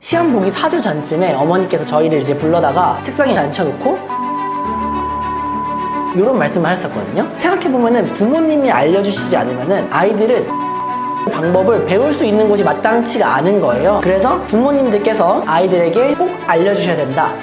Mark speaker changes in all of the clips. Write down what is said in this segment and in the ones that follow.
Speaker 1: 시험 보기 4주 전쯤에 어머니께서 저희를 이제 불러다가 책상에 앉혀놓고 이런 말씀을 하셨거든요. 생각해보면은 부모님이 알려주시지 않으면은 아이들은 방법을 배울 수 있는 곳이 마땅치가 않은 거예요. 그래서 부모님들께서 아이들에게 꼭 알려주셔야 된다.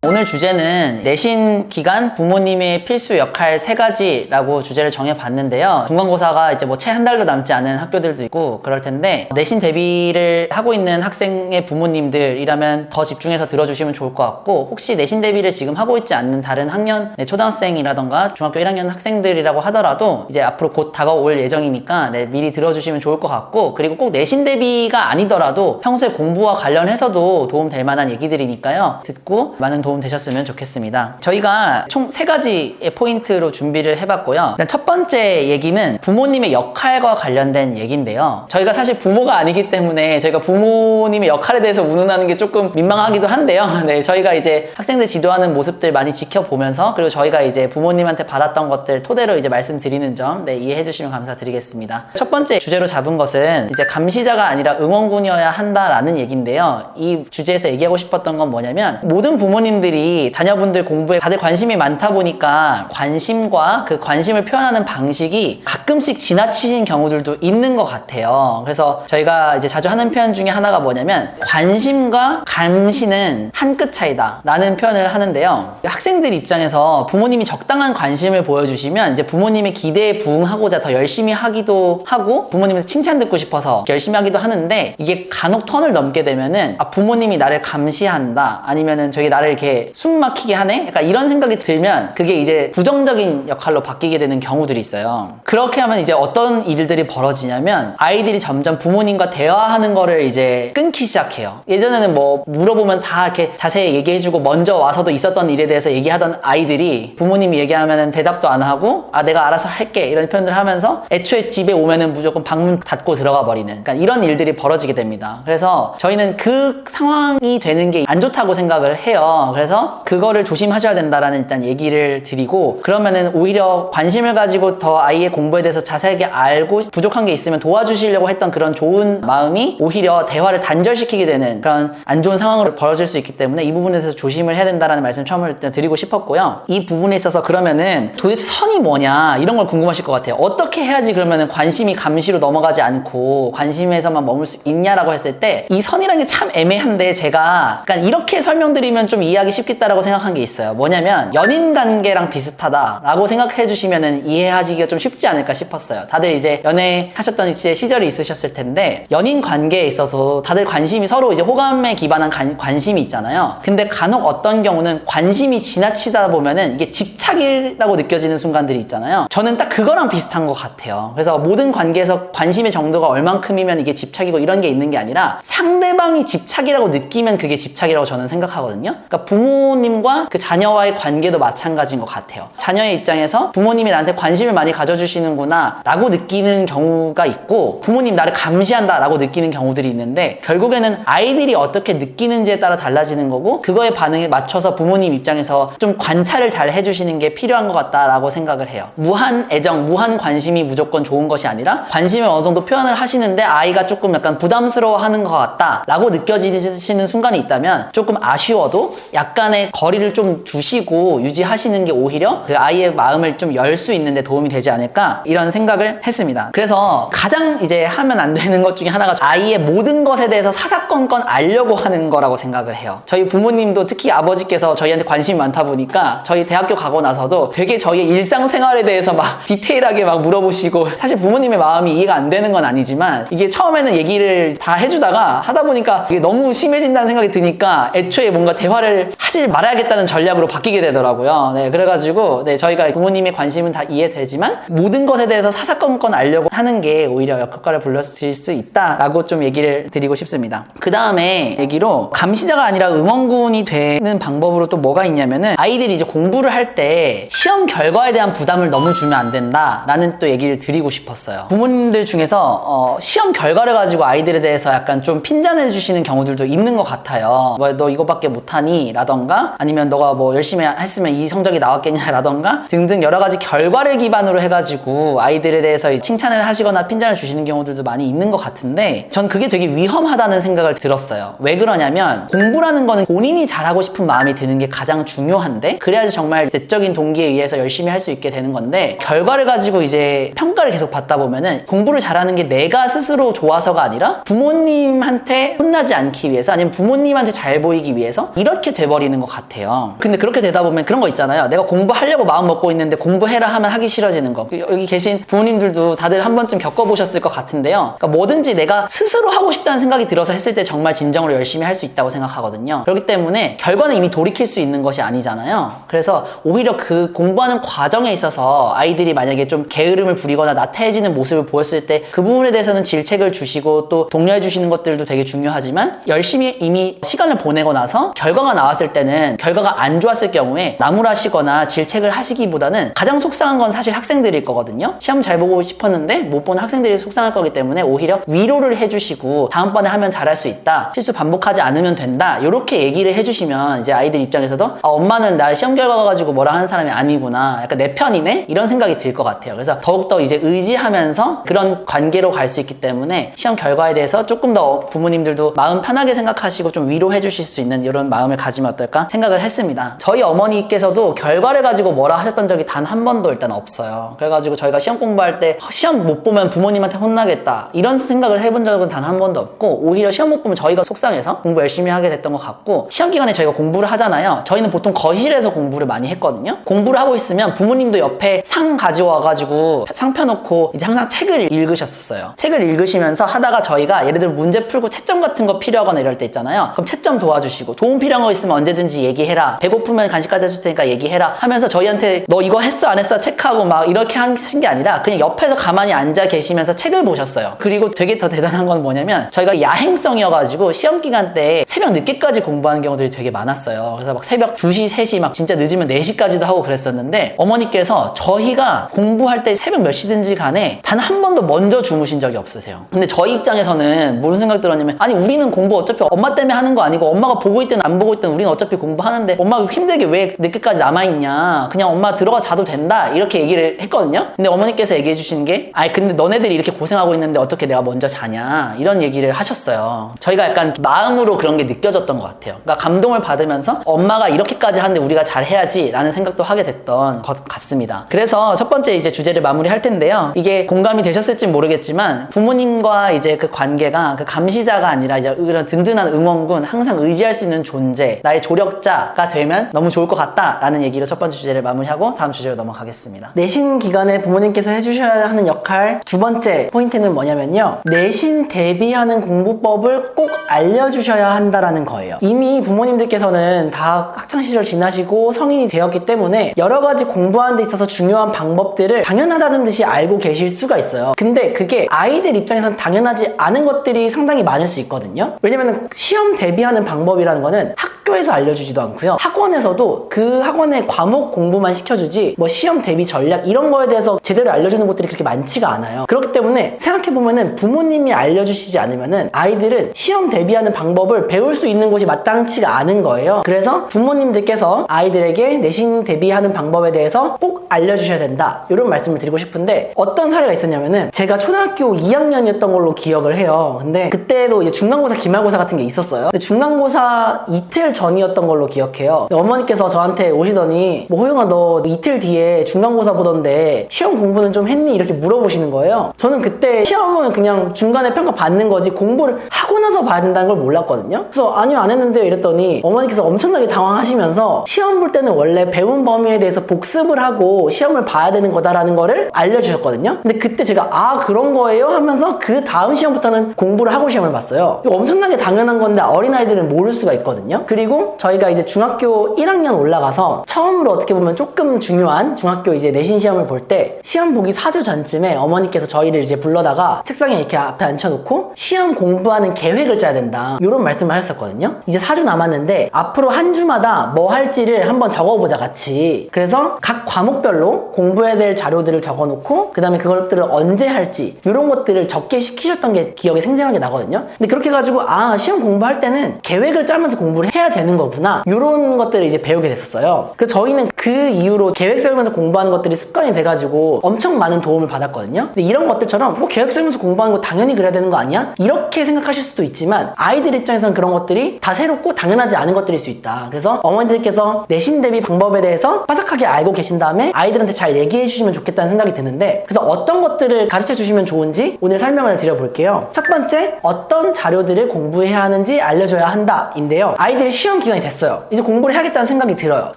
Speaker 2: 오늘 주제는 내신 기간 부모님의 필수 역할 3가지라고 주제를 정해봤는데요. 중간고사가 이제 뭐 채 한 달도 남지 않은 학교들도 있고 그럴 텐데 내신 대비를 하고 있는 학생의 부모님들이라면 더 집중해서 들어주시면 좋을 것 같고, 혹시 내신 대비를 지금 하고 있지 않는 다른 학년 초등학생이라던가 중학교 1학년 학생들이라고 하더라도 이제 앞으로 곧 다가올 예정이니까 미리 들어주시면 좋을 것 같고, 그리고 꼭 내신 대비가 아니더라도 평소에 공부와 관련해서도 도움 될 만한 얘기들이니까요. 듣고 많은 도움 되셨으면 좋겠습니다. 저희가 총 3가지의 포인트로 준비를 해봤고요. 일단 첫 번째 얘기는 부모님의 역할과 관련된 얘기인데요. 저희가 사실 부모가 아니기 때문에 저희가 부모님의 역할에 대해서 운운하는 게 조금 민망하기도 한데요. 네, 저희가 이제 학생들 지도하는 모습들 많이 지켜보면서, 그리고 저희가 이제 부모님한테 받았던 것들 토대로 이제 말씀드리는 점 이해해 주시면 감사드리겠습니다. 첫 번째 주제로 잡은 것은 이제 감시자가 아니라 응원군이어야 한다라는 얘기인데요. 이 주제에서 얘기하고 싶었던 건 뭐냐면, 모든 부모님들이 자녀분들 공부에 다들 관심이 많다 보니까 관심과 그 관심을 표현하는 방식이 가끔씩 지나치신 경우들도 있는 것 같아요. 그래서 저희가 이제 자주 하는 표현 중에 하나가 뭐냐면, 관심과 감시는 한 끗 차이다 라는 표현을 하는데요. 학생들 입장에서 부모님이 적당한 관심을 보여주시면 이제 부모님의 기대에 부응하고자 더 열심히 하기도 하고, 부모님한테 칭찬 듣고 싶어서 열심히 하기도 하는데, 이게 간혹 턴을 넘게 되면은 부모님이 나를 감시한다, 아니면은 되게 나를 이렇게 숨 막히게 하네? 약간 이런 생각이 들면 그게 이제 부정적인 역할로 바뀌게 되는 경우들이 있어요. 그렇게 하면 이제 어떤 일들이 벌어지냐면, 아이들이 점점 부모님과 대화하는 거를 이제 끊기 시작해요. 예전에는 뭐 물어보면 다 이렇게 자세히 얘기해주고 먼저 와서도 있었던 일에 대해서 얘기하던 아이들이 부모님이 얘기하면 대답도 안 하고 내가 알아서 할게 이런 표현들을 하면서 애초에 집에 오면은 무조건 방문 닫고 들어가 버리는, 그러니까 이런 일들이 벌어지게 됩니다. 그래서 저희는 그 상황이 되는 게 안 좋다고 생각을 해요. 그래서 그거를 조심하셔야 된다라는 일단 얘기를 드리고, 그러면은 오히려 관심을 가지고 더 아이의 공부에 대해서 자세하게 알고 부족한 게 있으면 도와주시려고 했던 그런 좋은 마음이 오히려 대화를 단절시키게 되는 그런 안 좋은 상황으로 벌어질 수 있기 때문에 이 부분에 대해서 조심을 해야 된다라는 말씀 처음으로 일단 드리고 싶었고요. 이 부분에 있어서 그러면은 도대체 선이 뭐냐 이런 걸 궁금하실 것 같아요. 어떻게 해야지 그러면은 관심이 감시로 넘어가지 않고 관심에서만 머물 수 있냐라고 했을 때, 이 선이라는 게 참 애매한데 제가 약간 이렇게 설명드리면 좀 이해하기 쉽겠다라고 생각한 게 있어요. 뭐냐면 연인 관계랑 비슷하다라고 생각해 주시면 이해하시기가 좀 쉽지 않을까 싶었어요. 다들 이제 연애하셨던 시절이 있으셨을 텐데, 연인 관계에 있어서 다들 관심이 서로 이제 호감에 기반한 관심이 있잖아요. 근데 간혹 어떤 경우는 관심이 지나치다 보면은 이게 집착이라고 느껴지는 순간들이 있잖아요. 저는 딱 그거랑 비슷한 것 같아요. 그래서 모든 관계에서 관심의 정도가 얼만큼이면 이게 집착이고 이런 게 있는 게 아니라, 상대방이 집착이라고 느끼면 그게 집착이라고 저는 생각하거든요. 그러니까 부모님과 그 자녀와의 관계도 마찬가지인 것 같아요. 자녀의 입장에서 부모님이 나한테 관심을 많이 가져주시는구나 라고 느끼는 경우가 있고, 부모님 나를 감시한다 라고 느끼는 경우들이 있는데, 결국에는 아이들이 어떻게 느끼는지에 따라 달라지는 거고, 그거에 반응에 맞춰서 부모님 입장에서 좀 관찰을 잘 해주시는 게 필요한 것 같다라고 생각을 해요. 무한 애정, 무한 관심이 무조건 좋은 것이 아니라, 관심을 어느 정도 표현을 하시는데 아이가 조금 약간 부담스러워하는 것 같다 라고 느껴지시는 순간이 있다면 조금 아쉬워도 약간의 거리를 좀 두시고 유지하시는 게 오히려 그 아이의 마음을 좀 열 수 있는데 도움이 되지 않을까, 이런 생각을 했습니다. 그래서 가장 이제 하면 안 되는 것 중에 하나가 아이의 모든 것에 대해서 사사건건 알려고 하는 거라고 생각을 해요. 저희 부모님도 특히 아버지께서 저희한테 관심이 많다 보니까 저희 대학교 가고 나서도 되게 저희의 일상생활에 대해서 막 디테일하게 막 물어보시고, 사실 부모님의 마음이 이해가 안 되는 건 아니지만 이게 처음에는 얘기를 다 해주다가 하다 보니까 이게 너무 심해진다는 생각이 드니까 애초에 뭔가 대화를 하지 말아야겠다는 전략으로 바뀌게 되더라고요. 네, 그래가지고 저희가 부모님의 관심은 다 이해되지만 모든 것에 대해서 사사건건 알려고 하는 게 오히려 역효과를 불러드릴 수 있다라고 좀 얘기를 드리고 싶습니다. 그 다음에 얘기로, 감시자가 아니라 응원군이 되는 방법으로 또 뭐가 있냐면은, 아이들이 이제 공부를 할 때 시험 결과에 대한 부담을 너무 주면 안 된다라는 또 얘기를 드리고 싶었어요. 부모님들 중에서 시험 결과를 가지고 아이들에 대해서 약간 좀 핀잔해 주시는 경우들도 있는 것 같아요. 뭐 너 이거밖에 못하니? 라던가 아니면 너가 뭐 열심히 했으면 이 성적이 나왔겠냐라던가 등등 여러 가지 결과를 기반으로 해가지고 아이들에 대해서 칭찬을 하시거나 핀잔을 주시는 경우들도 많이 있는 것 같은데 전 그게 되게 위험하다는 생각을 들었어요. 왜 그러냐면 공부라는 거는 본인이 잘하고 싶은 마음이 드는 게 가장 중요한데 그래야지 정말 내적인 동기에 의해서 열심히 할 수 있게 되는 건데 결과를 가지고 이제 평가를 계속 받다 보면은 공부를 잘하는 게 내가 스스로 좋아서가 아니라 부모님한테 혼나지 않기 위해서 아니면 부모님한테 잘 보이기 위해서 이렇게 돼버리는 것 같아요. 근데 그렇게 되다 보면 그런 거 있잖아요. 내가 공부하려고 마음 먹고 있는데 공부해라 하면 하기 싫어지는 거. 여기 계신 부모님들도 다들 한 번쯤 겪어보셨을 것 같은데요. 그러니까 뭐든지 내가 스스로 하고 싶다는 생각이 들어서 했을 때 정말 진정으로 열심히 할 수 있다고 생각하거든요. 그렇기 때문에 결과는 이미 돌이킬 수 있는 것이 아니잖아요. 그래서 오히려 그 공부하는 과정에 있어서 아이들이 만약에 좀 게으름을 부리거나 나태해지는 모습을 보였을 때 그 부분에 대해서는 질책을 주시고 또 독려해 주시는 것들도 되게 중요하지만 열심히 이미 시간을 보내고 나서 결과가 나왔을 때는 결과가 안 좋았을 경우에 나무라시거나 질책을 하시기보다는 가장 속상한 건 사실 학생들일 거거든요. 시험 잘 보고 싶었는데 못 본 학생들이 속상할 거기 때문에 오히려 위로를 해주시고 다음번에 하면 잘할 수 있다, 실수 반복하지 않으면 된다, 이렇게 얘기를 해주시면 이제 아이들 입장에서도 아, 엄마는 나 시험 결과가 가지고 뭐라 하는 사람이 아니구나, 약간 내 편이네, 이런 생각이 들 것 같아요. 그래서 더욱더 이제 의지하면서 그런 관계로 갈 수 있기 때문에 시험 결과에 대해서 조금 더 부모님들도 마음 편하게 생각하시고 좀 위로해 주실 수 있는 이런 마음을 가지면 어떨까 생각을 했습니다. 저희 어머니께서도 결과를 가지고 뭐라 하셨던 적이 단 한 번도 일단 없어요. 그래가지고 저희가 시험 공부할 때 시험 못 보면 부모님한테 혼나겠다 이런 생각을 해본 적은 단 한 번도 없고 오히려 시험 못 보면 저희가 속상해서 공부 열심히 하게 됐던 것 같고, 시험 기간에 저희가 공부를 하잖아요. 저희는 보통 거실에서 공부를 많이 했거든요. 공부를 하고 있으면 부모님도 옆에 상 가져와가지고 상 펴놓고 이제 항상 책을 읽으셨었어요. 책을 읽으시면서 하다가 저희가 예를 들어 문제 풀고 채점 같은 거 필요하거나 이럴 때 있잖아요. 그럼 채점 도와주시고 도움 필요한 거 있으면 언제든지 얘기해라, 배고프면 간식 가져줄 테니까 얘기해라 하면서 저희한테 너 이거 했어 안 했어 체크하고 막 이렇게 하신 게 아니라 그냥 옆에서 가만히 앉아 계시면서 책을 보셨어요. 그리고 되게 더 대단한 건 뭐냐면 저희가 야행성이어가지고 시험 기간 때 새벽 늦게까지 공부하는 경우들이 되게 많았어요. 그래서 막 새벽 2시, 3시 막 진짜 늦으면 4시까지도 하고 그랬었는데 어머니께서 저희가 공부할 때 새벽 몇 시든지 간에 단 한 번도 먼저 주무신 적이 없으세요. 근데 저희 입장에서는 무슨 생각 들었냐면 아니 우리는 공부 어차피 엄마 때문에 하는 거 아니고 엄마가 보고 있든 안 보고 있든 우리는 어차피 공부하는데 엄마가 힘들게 왜 늦게까지 남아있냐, 그냥 엄마 들어가 자도 된다, 이렇게 얘기를 했거든요. 근데 어머니께서 얘기해 주시는 게 아니 근데 너네들이 이렇게 고생하고 있는데 어떻게 내가 먼저 자냐, 이런 얘기를 하셨어요. 저희가 약간 마음으로 그런 게 느껴졌던 것 같아요. 그러니까 감동을 받으면서 엄마가 이렇게까지 하는데 우리가 잘해야지 라는 생각도 하게 됐던 것 같습니다. 그래서 첫 번째 이제 주제를 마무리할 텐데요. 이게 공감이 되셨을지 모르겠지만 부모님과 이제 그 관계가 그 감시자가 아니라 이제 그런 든든한 응원군, 항상 의지할 수 있는 존재, 나의 조력자가 되면 너무 좋을 것 같다라는 얘기로 첫 번째 주제를 마무리하고 다음 주제로 넘어가겠습니다.
Speaker 1: 내신 기간에 부모님께서 해주셔야 하는 역할 두 번째 포인트는 뭐냐면요, 내신 대비하는 공부법을 꼭 알려주셔야 한다라는 거예요. 이미 부모님들께서는 다 학창시절 지나시고 성인이 되었기 때문에 여러 가지 공부하는 데 있어서 중요한 방법들을 당연하다는 듯이 알고 계실 수가 있어요. 근데 그게 아이들 입장에서는 당연하지 않은 것들이 상당히 많을 수 있거든요. 왜냐면 시험 대비하는 방법이라는 거는 학교에서 알려주지도 않고요, 학원에서도 그 학원의 과목 공부만 시켜주지 뭐 시험 대비 전략 이런 거에 대해서 제대로 알려주는 것들이 그렇게 많지가 않아요. 그렇기 때문에 생각해보면은 부모님이 알려주시지 않으면은 아이들은 시험 대비하는 방법을 배울 수 있는 곳이 마땅치가 않은 거예요. 그래서 부모님들께서 아이들에게 내신 대비하는 방법에 대해서 꼭 알려주셔야 된다, 이런 말씀을 드리고 싶은데, 어떤 사례가 있었냐면은 제가 초등학교 2학년이었던 걸로 기억을 해요. 근데 그때도 이제 중간고사 기말고사 같은 게 있었어요. 근데 중간고사 이틀 전이었던 걸로 기억해요. 어머니께서 저한테 오시더니 뭐 호영아 너 이틀 뒤에 중간고사 보던데 시험 공부는 좀 했니? 이렇게 물어보시는 거예요. 저는 그때 시험은 그냥 중간에 평가 받는 거지 공부를 하고 나서 봐야 된다는 걸 몰랐거든요. 그래서 아니요 안 했는데요 이랬더니 어머니께서 엄청나게 당황하시면서 시험 볼 때는 원래 배운 범위에 대해서 복습을 하고 시험을 봐야 되는 거다라는 거를 알려주셨거든요. 근데 그때 제가 아 그런 거예요? 하면서 그 다음 시험부터는 공부를 하고 시험을 봤어요. 이거 엄청나게 당연한 건데 어린아이들은 모를 수가 있거든요. 그리고 저희가 이제 중학교 1학년 올라가서 처음으로 어떻게 보면 조금 중요한 중학교 이제 내신 시험을 볼 때 시험 보기 4주 전쯤에 어머니께서 저희를 이제 불러다가 책상에 이렇게 앞에 앉혀놓고 시험 공부하는 계획을 짜야 된다, 이런 말씀을 하셨었거든요. 이제 4주 남았는데 앞으로 한 주마다 뭐 할지를 한번 적어보자 같이. 그래서 각 과목별로 공부해야 될 자료들을 적어놓고 그 다음에 그것들을 언제 할지 이런 것들을 적게 시키셨던 게 기억에 생생하게 나거든요. 근데 그렇게 해가지고 아 시험 공부할 때는 계획을 짜면서 공부를 해야 되는 되는 거구나, 이런 것들을 이제 배우게 됐었어요. 그래서 저희는 그 이후로 계획 세우면서 공부하는 것들이 습관이 돼가지고 엄청 많은 도움을 받았거든요. 근데 이런 것들처럼 뭐 계획 세우면서 공부하는 거 당연히 그래야 되는 거 아니야? 이렇게 생각하실 수도 있지만 아이들 입장에서는 그런 것들이 다 새롭고 당연하지 않은 것들일 수 있다. 그래서 어머니들께서 내신 대비 방법에 대해서 빠삭하게 알고 계신 다음에 아이들한테 잘 얘기해 주시면 좋겠다는 생각이 드는데, 그래서 어떤 것들을 가르쳐 주시면 좋은지 오늘 설명을 드려볼게요. 첫 번째, 어떤 자료들을 공부해야 하는지 알려줘야 한다 인데요. 아이들이 시험 기간이 됐어요. 이제 공부를 해야겠다는 생각이 들어요.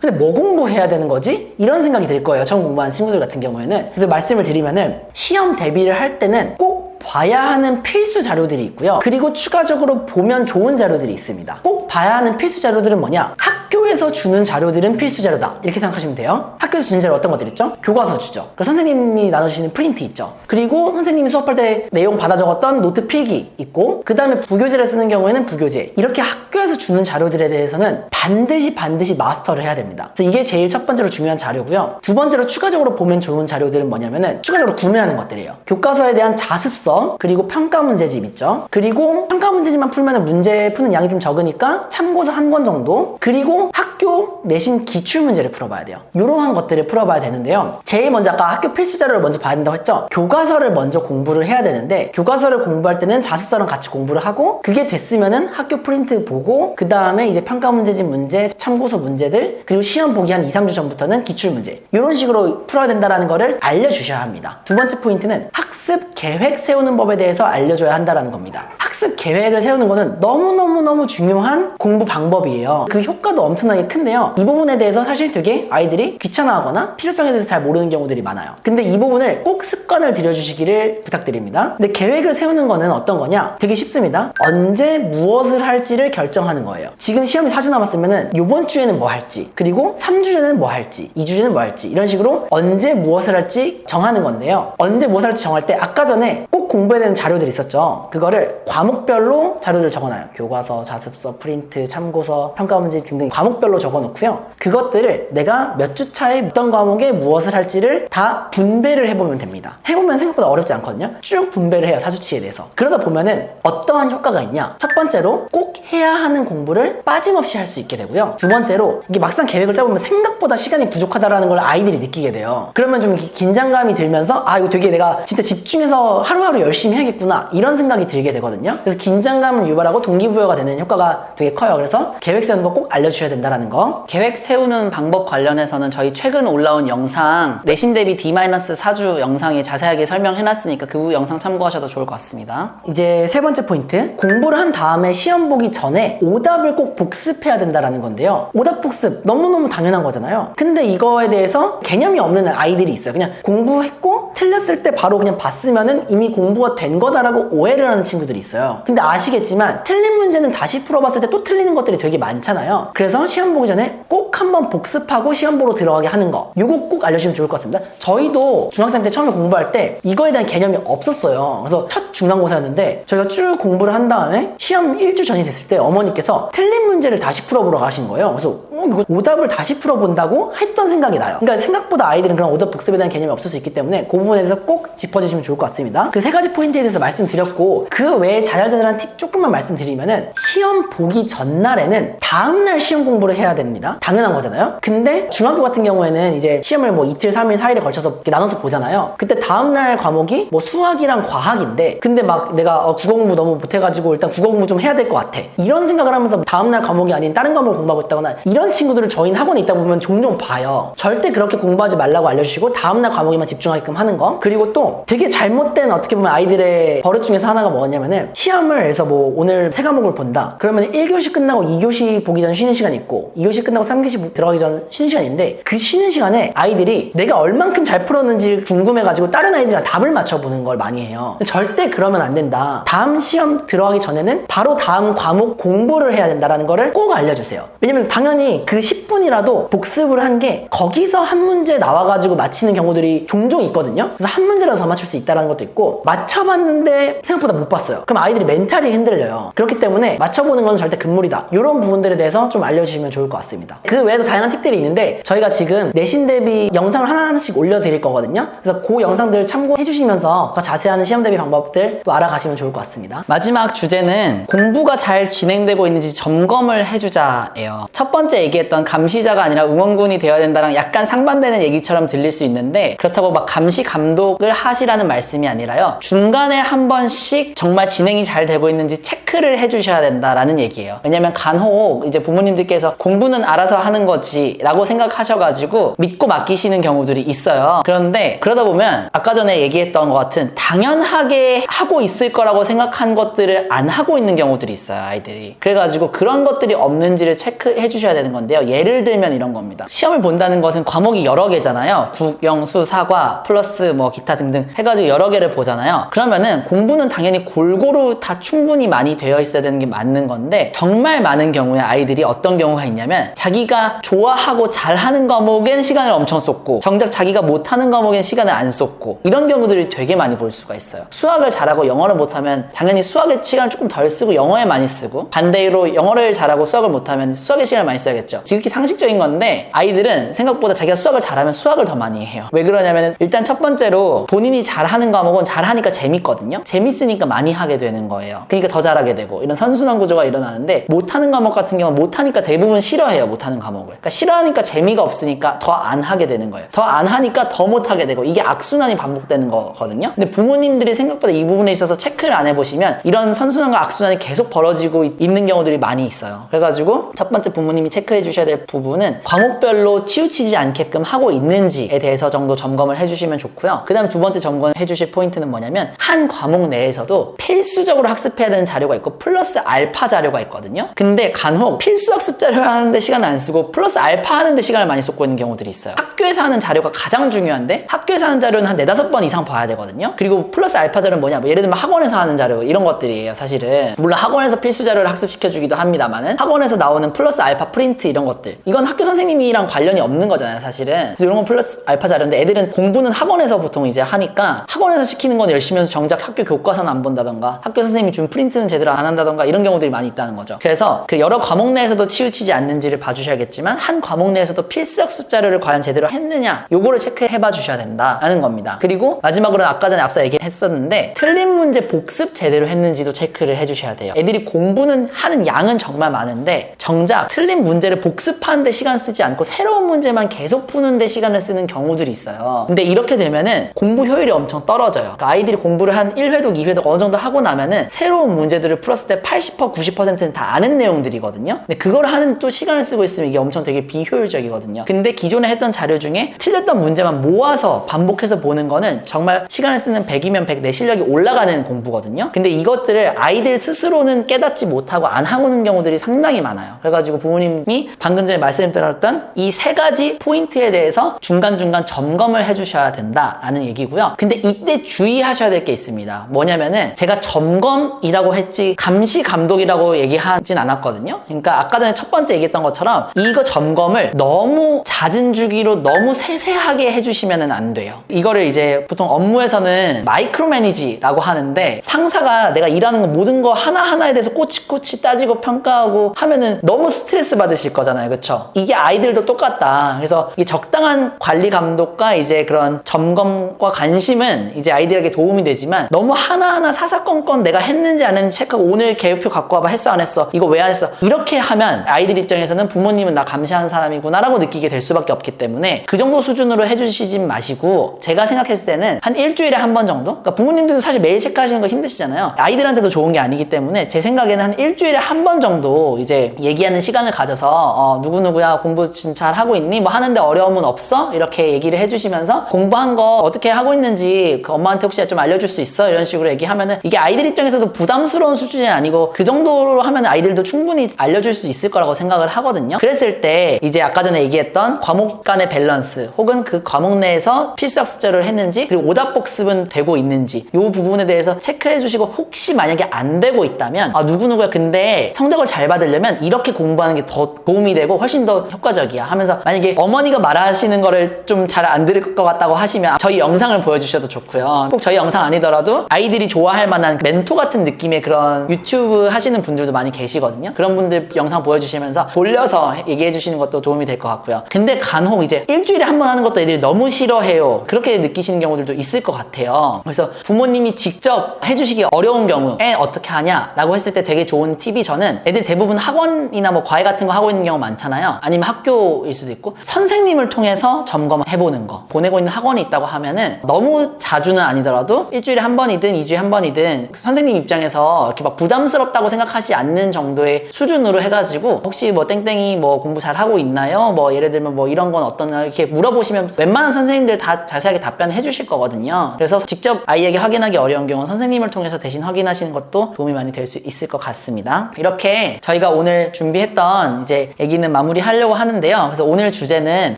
Speaker 1: 근데 뭐 공부해야 되는 거지? 이런 생각이 들 거예요, 처음 공부하는 친구들 같은 경우에는. 그래서 말씀을 드리면은, 시험 대비를 할 때는 꼭 봐야 하는 필수 자료들이 있고요. 그리고 추가적으로 보면 좋은 자료들이 있습니다. 꼭 봐야 하는 필수 자료들은 뭐냐? 학교에서 주는 자료들은 필수 자료다, 이렇게 생각하시면 돼요. 학교에서 주는 자료 어떤 것들 있죠? 교과서 주죠. 그리고 선생님이 나눠주시는 프린트 있죠. 그리고 선생님이 수업할 때 내용 받아 적었던 노트 필기 있고, 그 다음에 부교재를 쓰는 경우에는 부교재. 이렇게 학교에서 주는 자료들에 대해서는 반드시 마스터를 해야 됩니다. 그래서 이게 제일 첫 번째로 중요한 자료고요. 두 번째로 추가적으로 보면 좋은 자료들은 뭐냐면은 추가적으로 구매하는 것들이에요. 교과서에 대한 자습서, 그리고 평가 문제집 있죠. 그리고 평가 문제집만 풀면은 문제 푸는 양이 좀 적으니까 참고서 한 권 정도, 그리고 학교 내신 기출 문제를 풀어봐야 돼요. 이러한 것들을 풀어봐야 되는데요. 제일 먼저 아까 학교 필수 자료를 먼저 봐야 된다고 했죠. 교과서를 먼저 공부를 해야 되는데, 교과서를 공부할 때는 자습서랑 같이 공부를 하고, 그게 됐으면은 학교 프린트 보고, 그 다음에 이제 평가 문제집 문제, 참고서 문제들, 그리고 시험 보기 한 2, 3주 전부터는 기출 문제, 이런 식으로 풀어야 된다는 거를 알려주셔야 합니다. 두 번째 포인트는 학습 계획 세우는 법에 대해서 알려줘야 한다는 겁니다. 학습 계획을 세우는 거는 너무너무 중요한 공부 방법이에요. 그 효과도 엄청나게 큰데요. 이 부분에 대해서 사실 되게 아이들이 귀찮아하거나 필요성에 대해서 잘 모르는 경우들이 많아요. 근데 이 부분을 꼭 습관을 들여주시기를 부탁드립니다. 근데 계획을 세우는 거는 어떤 거냐? 되게 쉽습니다. 언제 무엇을 할지를 결정하는 거예요. 지금 시험이 4주 남았으면은 요번 주에는 뭐 할지, 그리고 3주 전에는 뭐 할지, 2주 전에는 뭐 할지, 이런 식으로 언제 무엇을 할지 정하는 건데요. 언제 무엇을 할지 정할 때 아까 전에 꼭 공부해야 되는 자료들이 있었죠. 그거를 과목별로 자료들을 적어놔요. 교과서, 자습서, 프린트, 참고서, 평가 문제 등등 과목별로 적어놓고요. 그것들을 내가 몇 주 차에 어떤 과목에 무엇을 할지를 다 분배를 해보면 됩니다. 해보면 생각보다 어렵지 않거든요. 쭉 분배를 해요, 4주치에 대해서. 그러다 보면은 어떠한 효과가 있냐? 첫 번째로 꼭 해야 하는 공부를 빠짐없이 할 수 있게 되고요. 두 번째로 이게 막상 계획을 짜보면 생각보다 시간이 부족하다라는 걸 아이들이 느끼게 돼요. 그러면 좀 긴장감이 들면서 이거 되게 내가 진짜 집중해서 하루하루 열심히 해야겠구나, 이런 생각이 들게 되거든요. 그래서 긴장감을 유발하고 동기부여가 되는 효과가 되게 커요. 그래서 계획 세우는 거 꼭 알려주셔야 된다는 거.
Speaker 2: 계획 세우는 방법 관련해서는 저희 최근 올라온 영상, 내신 대비 D-4주 영상에 자세하게 설명해놨으니까 그 영상 참고하셔도 좋을 것 같습니다.
Speaker 1: 이제 세 번째 포인트, 공부를 한 다음에 시험 보기 전에 오답을 꼭 복습해야 된다는 건데요. 오답 복습 너무너무 당연한 거잖아요. 근데 이거에 대해서 개념이 없는 아이들이 있어요. 그냥 공부했고 틀렸을 때 바로 그냥 봤으면은 이미 공부가 된 거다라고 오해를 하는 친구들이 있어요. 근데 아시겠지만 틀린 문제는 다시 풀어봤을 때 또 틀리는 것들이 되게 많잖아요. 그래서 시험 보기 전에 꼭 한번 복습하고 시험 보러 들어가게 하는 거, 요거 꼭 알려주시면 좋을 것 같습니다. 저희도 중학생 때 처음에 공부할 때 이거에 대한 개념이 없었어요. 그래서 첫 중간고사였는데 저희가 쭉 공부를 한 다음에 시험 1주 전이 됐을 때 어머니께서 틀린 문제를 다시 풀어보러 가신 거예요. 그래서 이거 오답을 다시 풀어본다고 했던 생각이 나요. 그러니까 생각보다 아이들은 그런 오답 복습에 대한 개념이 없을 수 있기 때문에 그 부분에 대해서 꼭 짚어주시면 좋을 것 같습니다. 그 세 가지 포인트에 대해서 말씀드렸고, 그 외에 자잘자잘한 팁 조금만 말씀드리면은, 시험 보기 전날에는 다음날 시험 공부를 해야 됩니다. 당연한 거잖아요. 근데 중학교 같은 경우에는 이제 시험을 뭐 이틀, 3일, 4일에 걸쳐서 이렇게 나눠서 보잖아요. 그때 다음날 과목이 뭐 수학이랑 과학인데, 근데 막 내가 국어 공부 너무 못해가지고 일단 국어 공부 좀 해야 될 것 같아, 이런 생각을 하면서 다음날 과목이 아닌 다른 과목을 공부하고 있다거나, 이런 친구들을 저희는 학원에 있다 보면 종종 봐요. 절대 그렇게 공부하지 말라고 알려주시고 다음날 과목에만 집중하게끔 하는 거. 그리고 또 되게 잘못된 어떻게 보면 아이들의 버릇 중에서 하나가 뭐냐면은, 시험을 해서 뭐 오늘 3과목을 본다 그러면 1교시 끝나고 2교시 보기 전 쉬는 시간 있고, 2교시 끝나고 3교시 들어가기 전 쉬는 시간 있는데, 그 쉬는 시간에 아이들이 내가 얼만큼 잘 풀었는지 궁금해가지고 다른 아이들이랑 답을 맞춰보는 걸 많이 해요. 절대 그러면 안 된다. 다음 시험 들어가기 전에는 바로 다음 과목 공부를 해야 된다는 거를 꼭 알려주세요. 왜냐면 당연히 그 10분이라도 복습을 한 게 거기서 한 문제 나와가지고 맞히는 경우들이 종종 있거든요. 그래서 한 문제라도 더 맞출 수 있다는 것도 있고, 맞춰봤는데 생각보다 못 봤어요. 그럼 아이들이 멘탈이 흔들려요. 그렇기 때문에 맞춰보는 건 절대 금물이다. 이런 부분들에 대해서 좀 알려주시면 좋을 것 같습니다. 그 외에도 다양한 팁들이 있는데 저희가 지금 내신 대비 영상을 하나하나씩 올려드릴 거거든요. 그래서 그 영상들 참고해 주시면서 더 자세한 시험 대비 방법들 또 알아가시면 좋을 것 같습니다.
Speaker 2: 마지막 주제는 공부가 잘 진행되고 있는지 점검을 해주자예요. 첫 번째 얘기했던 감시자가 아니라 응원군이 되어야 된다랑 약간 상반되는 얘기처럼 들릴 수 있는데, 그렇다고 막 감시 감독을 하시라는 말씀이 아니라요, 중간에 한 번씩 정말 진행이 잘 되고 있는지 체크를 해주셔야 된다라는 얘기예요. 왜냐면 간혹 이제 부모님들께서 공부는 알아서 하는 거지 라고 생각하셔가지고 믿고 맡기시는 경우들이 있어요. 그런데 그러다 보면 아까 전에 얘기했던 것 같은 당연하게 하고 있을 거라고 생각한 것들을 안 하고 있는 경우들이 있어요, 아이들이. 그래가지고 그런 것들이 없는지를 체크해 주셔야 되는 건데요. 예를 들면 이런 겁니다. 시험을 본다는 것은 과목이 여러 개잖아요. 국, 영, 수, 사과 플러스 뭐 기타 등등 해가지고 여러 개를 보잖아요. 그러면은 공부는 당연히 골고루 다 충분히 많이 되어 있어야 되는 게 맞는 건데, 정말 많은 경우에 아이들이 어떤 경우가 있냐면 자기가 좋아하고 잘하는 과목엔 시간을 엄청 쏟고 정작 자기가 못하는 과목엔 시간을 안 쏟고, 이런 경우들이 되게 많이 볼 수가 있어요. 수학을 잘하고 영어를 못하면 당연히 수학에 시간을 조금 덜 쓰고 영어에 많이 쓰고, 반대로 영어를 잘하고 수학을 못하면 수학에 시간을 많이 써야겠죠. 지극히 상식적인 건데 아이들은 생각보다 자기가 수학을 잘하면 수학을 더 많이 해요. 왜 그러냐면 일단 첫 번째로 본인이 잘하는 과목은 잘하니까 재밌거든요. 재밌으니까 많이 하게 되는 거예요. 그러니까 더 잘하게 되고 이런 선순환 구조가 일어나는데, 못하는 과목 같은 경우는 못하니까 대부분 싫어해요. 못하는 과목을. 그러니까 싫어하니까 재미가 없으니까 더 안 하게 되는 거예요. 더 안 하니까 더 못하게 되고, 이게 악순환이 반복되는 거거든요. 근데 부모님들이 생각보다 이 부분에 있어서 체크를 안 해보시면 이런 선순환과 악순환이 계속 벌어지고 있는 경우들이 많이 있어요. 그래가지고 첫 번째 부모님이 체크해 주셔야 될 부분은 과목별로 치우치지 않게끔 하고 있는지에 대해서 정도 점검을 해주시면 좋고요. 그 다음 두 번째 점검해 주실 포인트는 뭐냐면, 한 과목 내에서도 필수적으로 학습해야 되는 자료가 있고 플러스 알파 자료가 있거든요. 근데 간혹 필수 학습 자료를 하는데 시간을 안 쓰고 플러스 알파 하는데 시간을 많이 쏟고 있는 경우들이 있어요. 학교에서 하는 자료가 가장 중요한데 학교에서 하는 자료는 한 4-5번 이상 봐야 되거든요. 그리고 플러스 알파 자료는 뭐냐, 뭐 예를 들면 학원에서 하는 자료, 이런 것들이에요. 사실은 물론 학원에서 필수 자료를 학습시켜 주기도 합니다만은, 학원에서 나오는 플러스 알파 프린트 이런 것들, 이건 학교 선생님이랑 관련이 없는 거잖아요, 사실은. 그래서 이런 건 플러스 알파 자료인데, 애들은 공부는 학원에서 보통 이제 하니까 학원에서 시키는 건 열심히 해서 정작 학교 교과서는 안 본다던가 학교 선생님이 준 프린트는 제대로 안 한다던가 이런 경우들이 많이 있다는 거죠. 그래서 그 여러 과목 내에서도 치우치지 않는지를 봐주셔야겠지만, 한 과목 내에서도 필수 학습 자료를 과연 제대로 했느냐, 요거를 체크해봐 주셔야 된다라는 겁니다. 그리고 마지막으로는 아까 전에 앞서 얘기했었는데, 틀린 문제 복습 제대로 했는지도 체크를 해주셔야 돼요. 애들이 공부는 하는 양은 정말 많은데 정작 틀린 문제를 복습하는데 시간 쓰지 않고 새로운 문제만 계속 푸는데 시간을 쓰는 경우들이 있어요. 근데 이렇게 되면은 공부 효율이 엄청 떨어져요. 그러니까 아이들이 공부를 한 1회독, 2회독 어느 정도 하고 나면은 새로운 문제들을 풀었을 때 80%, 90%는 다 아는 내용들이거든요. 근데 그걸 하는 또 시간을 쓰고 있으면 이게 엄청 되게 비효율적이거든요. 근데 기존에 했던 자료 중에 틀렸던 문제만 모아서 반복해서 보는 거는 정말 시간을 쓰는 100이면 100, 내 실력이 올라가는 공부거든요. 근데 이것들을 아이들 스스로는 깨닫지 못하고 안 하고 있는 경우들이 상당히 많아요. 그래가지고 부모님이 방금 전에 말씀드렸던 이 3가지 포인트에 대해서 중간중간 점검을 해주셔야 된다라는 얘기고요. 근데 이때 주의하셔야 될 게 있습니다. 뭐냐면은 제가 점검이라고 했지 감시 감독이라고 얘기하진 않았거든요. 그러니까 아까 전에 첫 번째 얘기했던 것처럼 이거 점검을 너무 잦은 주기로 너무 세세하게 해주시면은 안 돼요. 이거를 이제 보통 업무에서는 마이크로 매니지라고 하는데, 상사가 내가 일하는 거 모든 거 하나하나에 대해서 꼬치꼬치 따지고 평가하고 하면은 너무 스트레스 받으실 거잖아요. 그쵸? 이게 아이들도 똑같다. 그래서 이게 적당한 관리 감독과 이제 그런 점검과 관심은 이제 아이들에게 도움이 되지만, 너무 하나하나 사사건건 내가 했는지 안 했는지 체크하고 오늘 계획표 갖고 와봐, 했어 안 했어, 이거 왜 안 했어, 이렇게 하면 아이들 입장에서는 부모님은 나 감시하는 사람이구나 라고 느끼게 될 수밖에 없기 때문에 그 정도 수준으로 해주시지 마시고, 제가 생각했을 때는 한 일주일에 한 번 정도? 그러니까 부모님들도 사실 매일 체크하시는 거 힘드시잖아요. 아이들한테도 좋은 게 아니기 때문에 제 생각에는 한 일주일에 한 번 정도 이제 얘기하는 시간을 가져서 누구누구야 공부 지금 잘 하고 있니? 뭐 하는데 어려움은 없어? 이렇게 얘기를 해주시면서 공부한 거 어떻게 하고 있는지 그 엄마한테 혹시 좀 알려줄 수 있어? 이런 식으로 얘기하면은 이게 아이들 입장에서도 부담스러운 수준이 아니고 그 정도로 하면 아이들도 충분히 알려줄 수 있을 거라고 생각을 하거든요. 그랬을 때 이제 아까 전에 얘기했던 과목 간의 밸런스, 혹은 그 과목 내에서 필수 학습자료를 했는지, 그리고 오답 복습은 되고 있는지, 이 부분에 대해서 체크해 주시고, 혹시 만약에 안 되고 있다면 누구누구야 근데 성적을 잘 받으려면 이렇게 공부하는 게 더 도움이 되고 훨씬 더 효과적이야 하면서, 만약에 어머니가 말하시는 거를 좀 잘 안 들을 것 같다고 하시면 저희 영상을 보여주셔도 좋고요. 꼭 저희 영상 아니더라도 아이들이 좋아할 만한 멘토 같은 느낌의 그런 유튜브 하시는 분들도 많이 계시거든요. 그런 분들 영상 보여주시면서 돌려서 얘기해 주시는 것도 도움이 될 것 같고요. 근데 간혹 이제 일주일에 한 번 하는 것도 애들이 너무 싫어해요. 그렇게 느끼시는 경우들도 있을 것 같아요. 그래서 부모님이 직접 해주시기 어려운 경우에 어떻게 하냐라고 했을 때 되게 좋은 팁이, 저는 애들 대부분 학원이나 뭐 과외 같은 거 하고 있는 경우 많잖아요. 아니면 학교일 수도 있고 선생님을 통해서 점검해보는 거. 보내고 있는 학원이 있다고 하면은 너무 자주는 아니더라도 일주일에 한 번이든 2주에 한 번이든 선생님 입장에서 이렇게 막 부담스럽다고 생각하지 않는 정도의 수준으로 해가지고 혹시 뭐 땡땡이 뭐 공부 잘하고 있나요? 뭐 예를 들면 뭐 이런 건 어떠나 이렇게 물어보시면 웬만한 선생님들 다 자세하게 답변해 주실 거거든요. 그래서 직접 아이에게 확인하기 어려운 경우는 선생님을 통해서 대신 확인하시는 것도 도움이 많이 될 수 있을 것 같습니다. 이렇게 저희가 오늘 준비했던 이제 얘기는 마무리하려고 하는데요. 그래서 오늘 주제는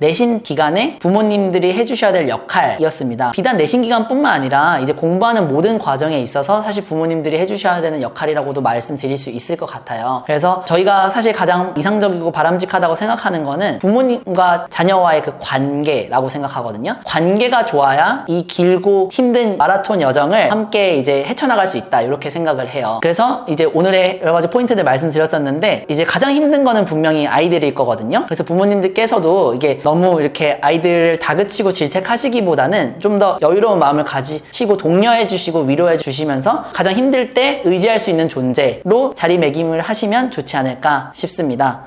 Speaker 2: 내신 기간에 부모님들이 해주셔야 될 역할이었습니다. 비단 내신 기간뿐만 아니라 이제 공부하는 모든 과정에 있어서 사실 부모님들이 해주셔야 되는 역할이라고도 말씀드릴 수 있을 것 같아요. 그래서 저희가 사실 가장 이상적이고 바람직하다고 생각하는 거는 부모님과 자녀와의 그 관계라고 생각하거든요. 관계가 좋아야 이 길고 힘든 마라톤 여정을 함께 이제 헤쳐나갈 수 있다, 이렇게 생각을 해요. 그래서 이제 오늘의 여러 가지 포인트들 말씀드렸었는데, 이제 가장 힘든 거는 분명히 아이들일 거거든요. 그래서 부모님들께서도 이게 너무 이렇게 아이들을 다그치고 질책하시기보다는 좀 더 여유로운 마음을 가지시고 독려해 주시고 위로해 주시면서 가장 힘들 때 의지할 수 있는 존재로 자리매김을 하시면 좋지 않을까 싶습니다.